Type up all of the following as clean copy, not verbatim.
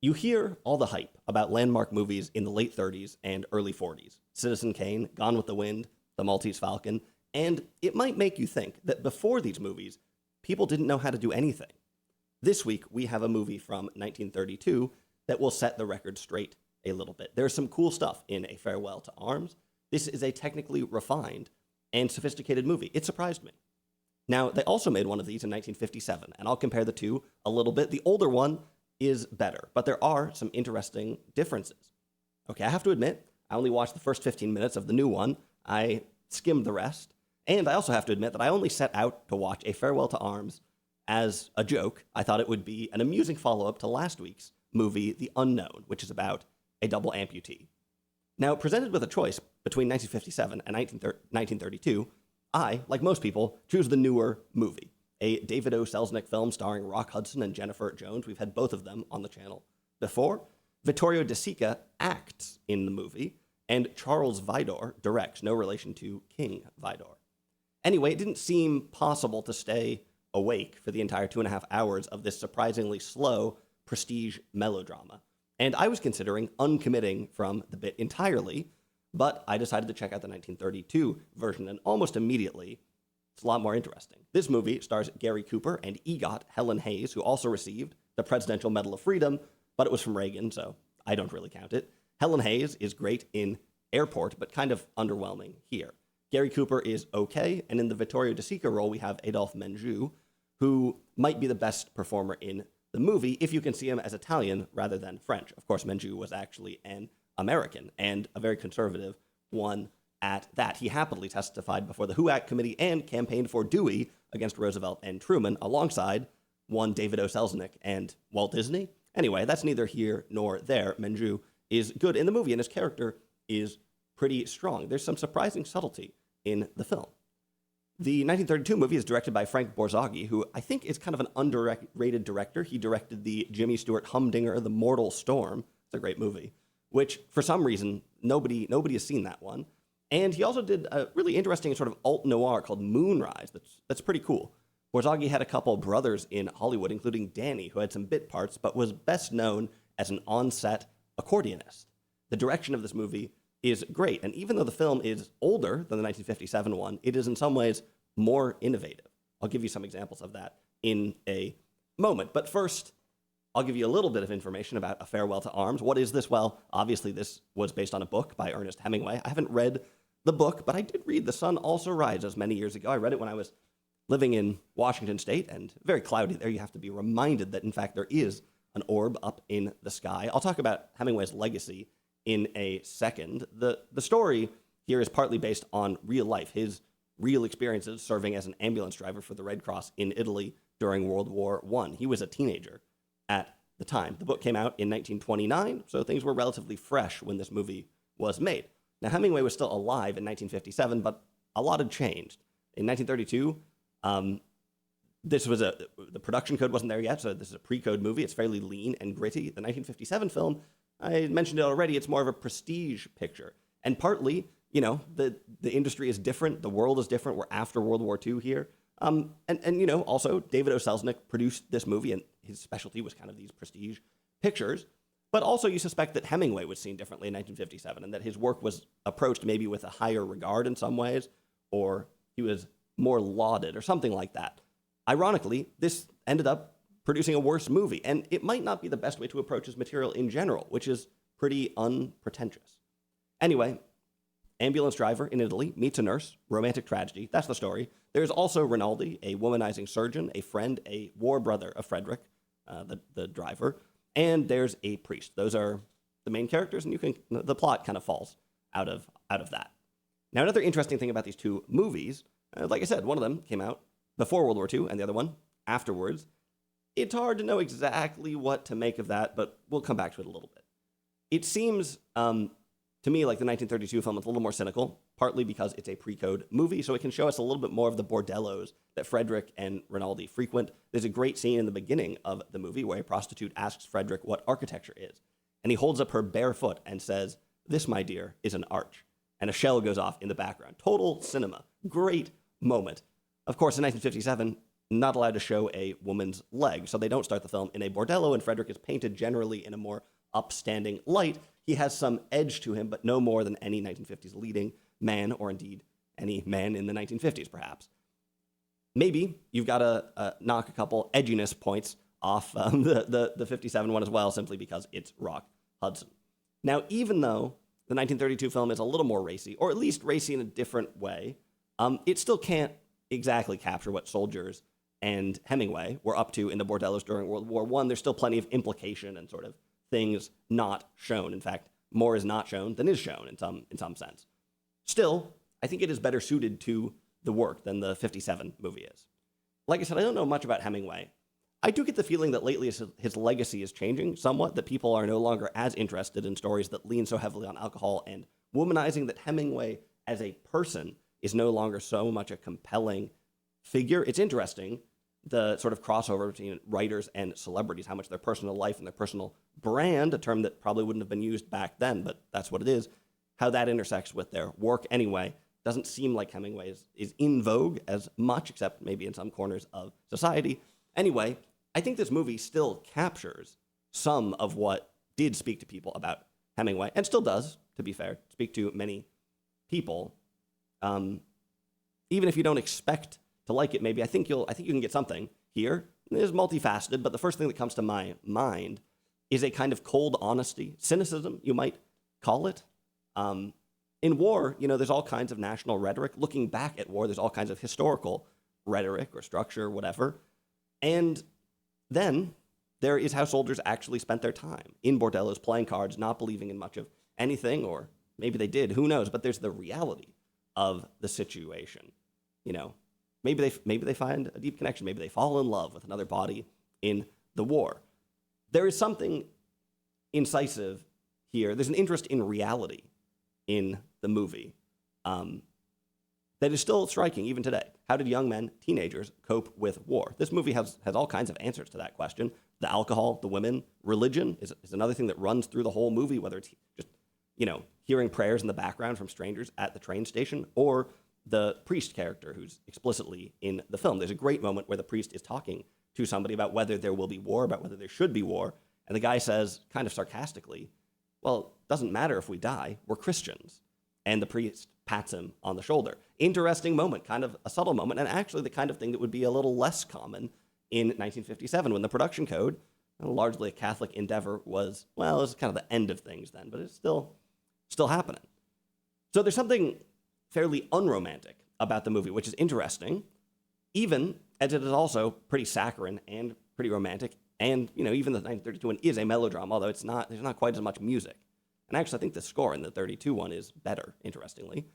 You hear all the hype about landmark movies in the late 30s and early 40s. Citizen Kane, Gone with the Wind, The Maltese Falcon, and it might make you think that before these movies, people didn't know how to do anything. This week, we have a movie from 1932 that will set the record straight a little bit. There's some cool stuff in A Farewell to Arms. This is a technically refined and sophisticated movie. It surprised me. Now, they also made one of these in 1957, and I'll compare the two a little bit. The older one is better, but there are some interesting differences. Okay, I have to admit, I only watched the first 15 minutes of the new one. I skimmed the rest. And I also have to admit that I only set out to watch A Farewell to Arms as a joke. I thought it would be an amusing follow-up to last week's movie, The Unknown, which is about a double amputee. Now, presented with a choice between 1957 and 1932, I, like most people, choose the newer movie, a David O. Selznick film starring Rock Hudson and Jennifer Jones. We've had both of them on the channel before. Vittorio De Sica acts in the movie, and Charles Vidor directs, no relation to King Vidor. Anyway, it didn't seem possible to stay awake for the entire 2.5 hours of this surprisingly slow prestige melodrama. And I was considering uncommitting from the bit entirely, but I decided to check out the 1932 version, and almost immediately, it's a lot more interesting. This movie stars Gary Cooper and EGOT Helen Hayes, who also received the Presidential Medal of Freedom, but it was from Reagan, so I don't really count it. Helen Hayes is great in Airport, but kind of underwhelming here. Gary Cooper is okay, and in the Vittorio De Sica role, we have Adolphe Menjou, who might be the best performer in the movie if you can see him as Italian rather than French. Of course, Menjou was actually an American, and a very conservative one at that. He happily testified before the HUAC committee and campaigned for Dewey against Roosevelt and Truman, alongside one David O. Selznick and Walt Disney. Anyway, that's neither here nor there. Menjou is good in the movie, and his character is pretty strong. There's some surprising subtlety in the film. The 1932 movie is directed by Frank Borzaghi, who I think is kind of an underrated director. He directed the Jimmy Stewart humdinger, The Mortal Storm. It's a great movie, which for some reason, nobody has seen that one. And he also did a really interesting sort of alt noir called Moonrise. That's pretty cool. Borzaghi had a couple brothers in Hollywood, including Danny, who had some bit parts, but was best known as an on-set accordionist. The direction of this movie is great, and even though the film is older than the 1957 one, it is in some ways more innovative. I'll give you some examples of that in a moment. But first, I'll give you a little bit of information about A Farewell to Arms. What is this? Well, obviously this was based on a book by Ernest Hemingway. I haven't read the book, but I did read The Sun Also Rises many years ago. I read it when I was living in Washington State, and very cloudy there. You have to be reminded that, in fact, there is an orb up in the sky. I'll talk about Hemingway's legacy in a second. The story here is partly based on real life, his real experiences serving as an ambulance driver for the Red Cross in Italy during World War I. He was a teenager at the time. The book came out in 1929, so things were relatively fresh when this movie was made. Now, Hemingway was still alive in 1957, but a lot had changed. In 1932, the production code wasn't there yet, so this is a pre-code movie. It's fairly lean and gritty. The 1957 film, I mentioned it already, it's more of a prestige picture. And partly, the industry is different, the world is different, we're after World War II here. And also, David O. Selznick produced this movie, and his specialty was kind of these prestige pictures. But also, you suspect that Hemingway was seen differently in 1957, and that his work was approached maybe with a higher regard in some ways, or he was more lauded, or something like that. Ironically, this ended up producing a worse movie, and it might not be the best way to approach his material in general, which is pretty unpretentious. Anyway, ambulance driver in Italy meets a nurse, romantic tragedy, that's the story. There's also Rinaldi, a womanizing surgeon, a friend, a war brother of Frederick, the driver, and there's a priest. Those are the main characters, and the plot kind of falls out of that. Now, another interesting thing about these two movies, like I said, one of them came out before World War II, and the other one afterwards. It's hard to know exactly what to make of that, but we'll come back to it a little bit. It seems to me like the 1932 film is a little more cynical, partly because it's a pre-code movie, so it can show us a little bit more of the bordellos that Frederick and Rinaldi frequent. There's a great scene in the beginning of the movie where a prostitute asks Frederick what architecture is, and he holds up her bare foot and says, "This, my dear, is an arch." And a shell goes off in the background. Total cinema. Great moment. Of course, in 1957, not allowed to show a woman's leg. So they don't start the film in a bordello, and Frederick is painted generally in a more upstanding light. He has some edge to him, but no more than any 1950s leading man, or indeed any man in the 1950s, perhaps. Maybe you've got to knock a couple edginess points off the 57 one as well, simply because it's Rock Hudson. Now, even though the 1932 film is a little more racy, or at least racy in a different way, it still can't exactly capture what soldiers and Hemingway were up to in the bordellos during World War I. There's still plenty of implication and sort of things not shown. In fact, more is not shown than is shown in some sense. Still, I think it is better suited to the work than the 57 movie is. Like I said, I don't know much about Hemingway. I do get the feeling that lately his legacy is changing somewhat, that people are no longer as interested in stories that lean so heavily on alcohol and womanizing, that Hemingway as a person is no longer so much a compelling figure. It's interesting, the sort of crossover between writers and celebrities, how much their personal life and their personal brand, a term that probably wouldn't have been used back then, but that's what it is, how that intersects with their work anyway. Doesn't seem like Hemingway is in vogue as much, except maybe in some corners of society. Anyway, I think this movie still captures some of what did speak to people about Hemingway, and still does, to be fair, speak to many people. Even if you don't expect to like it, maybe I think you can get something here. It is multifaceted, but the first thing that comes to my mind is a kind of cold honesty, cynicism, you might call it. In war, there's all kinds of national rhetoric. Looking back at war, there's all kinds of historical rhetoric or structure, whatever. And then there is how soldiers actually spent their time in bordellos, playing cards, not believing in much of anything, or maybe they did, who knows? But there's the reality of the situation. Maybe they find a deep connection. Maybe they fall in love with another body in the war. There is something incisive here. There's an interest in reality in the movie that is still striking even today. How did young men, teenagers, cope with war? This movie has all kinds of answers to that question. The alcohol, the women, religion is another thing that runs through the whole movie, whether it's just, hearing prayers in the background from strangers at the train station, or the priest character who's explicitly in the film. There's a great moment where the priest is talking to somebody about whether there will be war, about whether there should be war, and the guy says, kind of sarcastically, well, it doesn't matter if we die, we're Christians. And the priest pats him on the shoulder. Interesting moment, kind of a subtle moment, and actually the kind of thing that would be a little less common in 1957 when the production code, largely a Catholic endeavor, was it was kind of the end of things then, but it's still happening. So there's something fairly unromantic about the movie, which is interesting, even as it is also pretty saccharine and pretty romantic. And, even the 1932 one is a melodrama, although there's not quite as much music. And actually, I think the score in the 32 one is better, interestingly.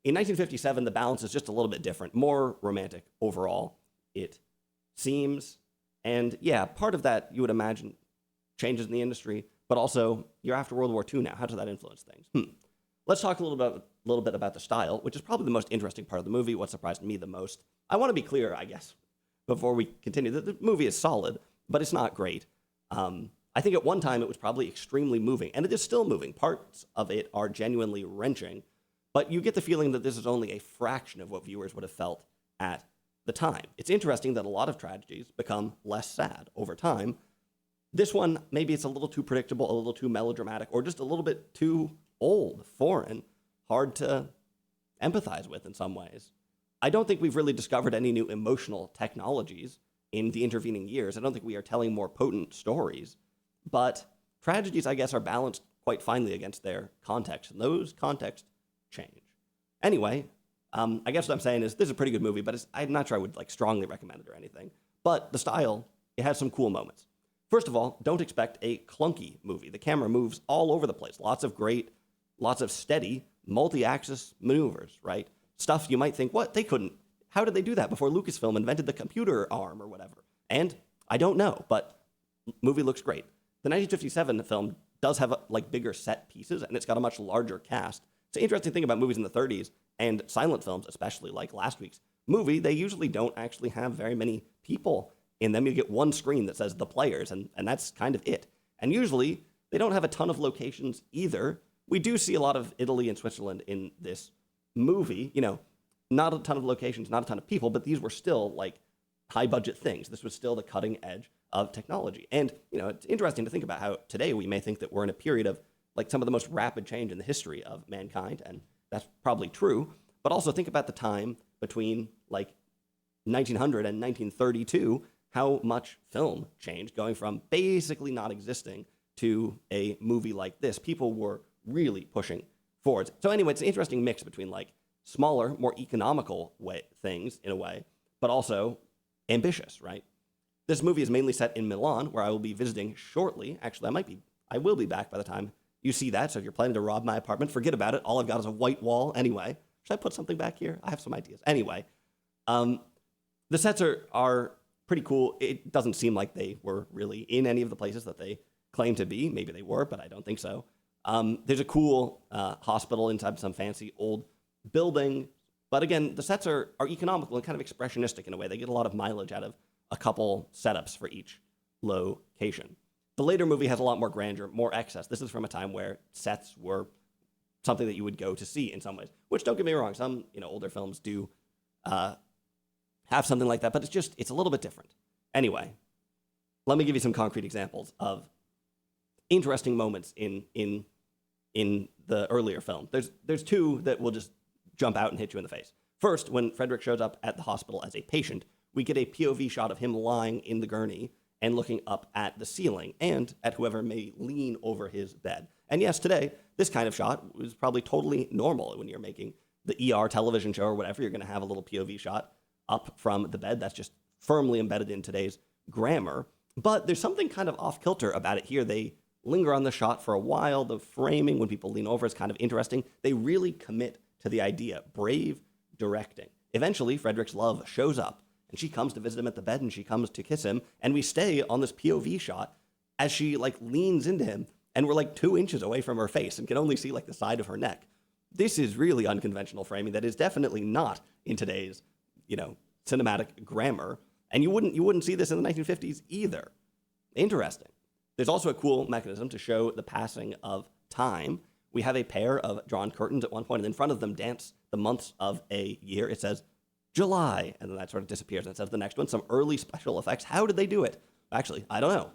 In 1957, the balance is just a little bit different, more romantic overall, it seems. And yeah, part of that, you would imagine, changes in the industry, but also, you're after World War II now. How does that influence things? Let's talk a little bit about the style, which is probably the most interesting part of the movie, what surprised me the most. I want to be clear, I guess, before we continue, that the movie is solid, but it's not great. I think at one time it was probably extremely moving, and it is still moving. Parts of it are genuinely wrenching, but you get the feeling that this is only a fraction of what viewers would have felt at the time. It's interesting that a lot of tragedies become less sad over time. This one, maybe it's a little too predictable, a little too melodramatic, or just a little bit too old, foreign, hard to empathize with in some ways. I don't think we've really discovered any new emotional technologies in the intervening years. I don't think we are telling more potent stories. But tragedies, I guess, are balanced quite finely against their context, and those contexts change. Anyway, I guess what I'm saying is this is a pretty good movie, but I'm not sure I would strongly recommend it or anything. But the style, it has some cool moments. First of all, don't expect a clunky movie. The camera moves all over the place. Lots of steady, multi-axis maneuvers, right? Stuff you might think, how did they do that before Lucasfilm invented the computer arm or whatever? And I don't know, but movie looks great. The 1957 film does have bigger set pieces, and it's got a much larger cast. It's an interesting thing about movies in the 30s, and silent films, especially like last week's movie, they usually don't actually have very many people in them. You get one screen that says the players, and that's kind of it. And usually, they don't have a ton of locations either. We do see a lot of Italy and Switzerland in this movie. Not a ton of locations, not a ton of people, but these were still high budget things. This was still the cutting edge of technology. And, it's interesting to think about how today we may think that we're in a period of like some of the most rapid change in the history of mankind. And that's probably true. But also think about the time between like 1900 and 1932, how much film changed, going from basically not existing to a movie like this. People were really pushing forwards. So anyway, it's an interesting mix between like smaller, more economical things in a way, but also ambitious, right? This movie is mainly set in Milan, where I will be visiting shortly. Actually, I will be back by the time you see that. So if you're planning to rob my apartment, forget about it. All I've got is a white wall anyway. Should I put something back here? I have some ideas. Anyway, the sets are pretty cool. It doesn't seem like they were really in any of the places that they claim to be. Maybe they were, but I don't think so. There's a cool hospital inside some fancy old building. But again, the sets are economical and kind of expressionistic in a way. They get a lot of mileage out of a couple setups for each location. The later movie has a lot more grandeur, more excess. This is from a time where sets were something that you would go to see in some ways, which, don't get me wrong, some older films do have something like that, but it's a little bit different. Anyway, let me give you some concrete examples of interesting moments in the earlier film. There's two that will just jump out and hit you in the face. First, when Frederick shows up at the hospital as a patient, we get a POV shot of him lying in the gurney and looking up at the ceiling and at whoever may lean over his bed. And yes, today, this kind of shot is probably totally normal when you're making the ER television show or whatever. You're going to have a little POV shot up from the bed. That's just firmly embedded in today's grammar. But there's something kind of off-kilter about it here. They linger on the shot for a while. The framing, when people lean over, is kind of interesting. They really commit to the idea. Brave directing. Eventually, Frederick's love shows up, and she comes to visit him at the bed, and she comes to kiss him, and we stay on this POV shot as she leans into him, and we're 2 inches away from her face and can only see the side of her neck. This is really unconventional framing that is definitely not in today's, cinematic grammar, and you wouldn't see this in the 1950s either. Interesting. There's also a cool mechanism to show the passing of time. We have a pair of drawn curtains at one point, and in front of them dance the months of a year. It says July, and then that sort of disappears, and it says the next one, some early special effects. How did they do it? Actually, I don't know.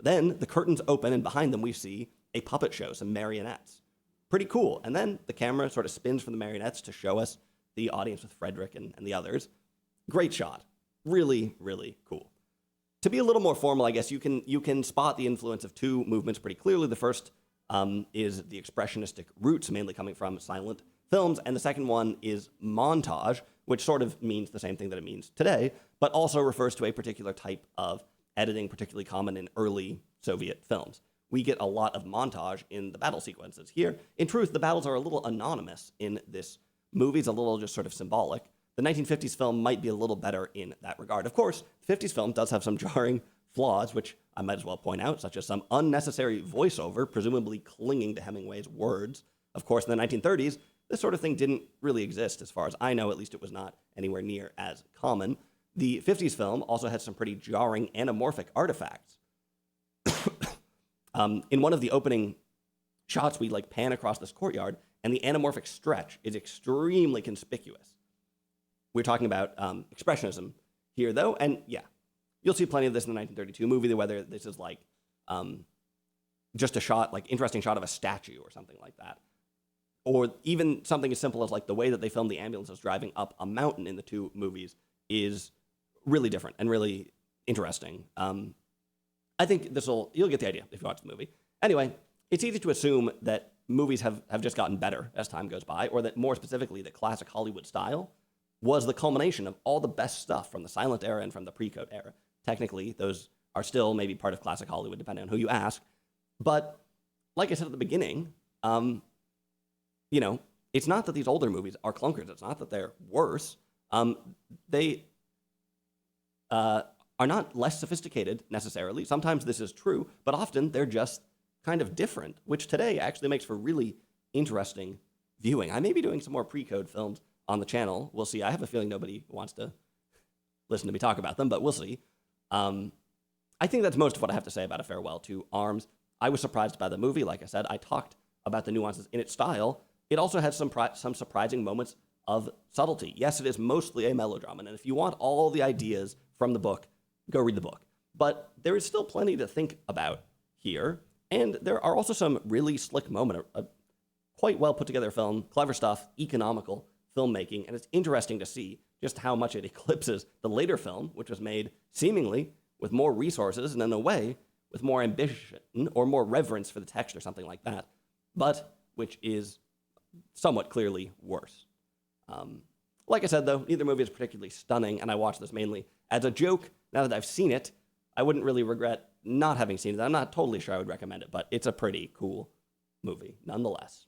Then the curtains open, and behind them we see a puppet show, some marionettes. Pretty cool. And then the camera sort of spins from the marionettes to show us the audience with Frederick and the others. Great shot. Really, really cool. To be a little more formal, I guess, you can spot the influence of two movements pretty clearly. The first is the expressionistic roots, mainly coming from silent films, and the second one is montage, which sort of means the same thing that it means today, but also refers to a particular type of editing, particularly common in early Soviet films. We get a lot of montage in the battle sequences. Here, in truth, the battles are a little anonymous in this movie. It's a little just sort of symbolic. The 1950s film might be a little better in that regard. Of course, the 50s film does have some jarring flaws, which I might as well point out, such as some unnecessary voiceover, presumably clinging to Hemingway's words. Of course, in the 1930s, this sort of thing didn't really exist, as far as I know. At least it was not anywhere near as common. The 50s film also had some pretty jarring anamorphic artifacts. In one of the opening shots, we pan across this courtyard, and the anamorphic stretch is extremely conspicuous. We're talking about expressionism here, though, and yeah, you'll see plenty of this in the 1932 movie, whether this is just a shot, interesting shot of a statue or something like that. Or even something as simple as the way that they filmed the ambulances driving up a mountain in the two movies is really different and really interesting. I think you'll get the idea if you watch the movie. Anyway, it's easy to assume that movies have just gotten better as time goes by, or that more specifically, that classic Hollywood style was the culmination of all the best stuff from the silent era and from the pre-code era. Technically, those are still maybe part of classic Hollywood, depending on who you ask. But like I said at the beginning, it's not that these older movies are clunkers. It's not that they're worse. They are not less sophisticated necessarily. Sometimes this is true, but often they're just kind of different, which today actually makes for really interesting viewing. I may be doing some more pre-code films on the channel. We'll see. I have a feeling nobody wants to listen to me talk about them, but we'll see. I think that's most of what I have to say about A Farewell to Arms. I was surprised by the movie. Like I said, I talked about the nuances in its style. It also has some surprising moments of subtlety. Yes, it is mostly a melodrama, and if you want all the ideas from the book, go read the book. But there is still plenty to think about here, and there are also some really slick moments, a quite well put together film, clever stuff, economical filmmaking, and it's interesting to see just how much it eclipses the later film, which was made seemingly with more resources and in a way with more ambition or more reverence for the text or something like that, but which is somewhat clearly worse. Like I said, though, neither movie is particularly stunning, and I watched this mainly as a joke. Now that I've seen it, I wouldn't really regret not having seen it. I'm not totally sure I would recommend it, but it's a pretty cool movie nonetheless.